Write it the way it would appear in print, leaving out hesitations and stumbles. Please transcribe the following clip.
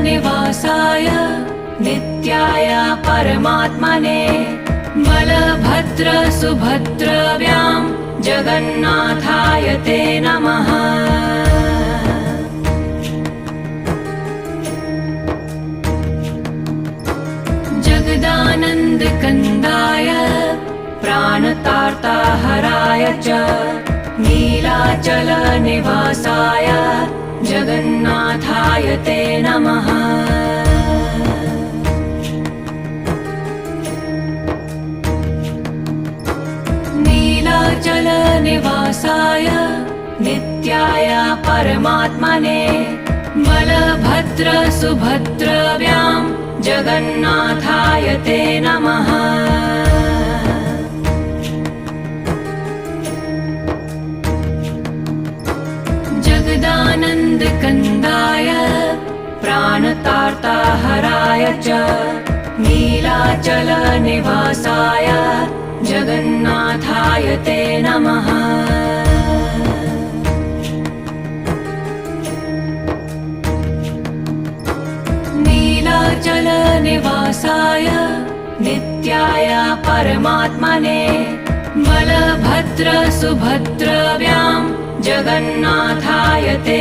निवासाय नित्याय परमात्मने बलभद्र सुभद्रव्यां जगन्नाथाय ते नमः। जगदानन्दकन्दाय प्राणतार्ताहराय च नीलाचलनिवासाय जगन्नाथाय ते नमः। नीलाचलनिवासाय नित्याय परमात्मने बलभद्र सुभद्रव्यां जगन्नाथाय ते नमः। जगदानन्दकन्दाय प्राणतार्ताहराय च नीलाचलनिवासाय जगन्नाथाय ते नमः। नीलाचलनिवासाय नित्याय परमात्मने बलभद्र सुभद्रव्यां जगन्नाथाय ते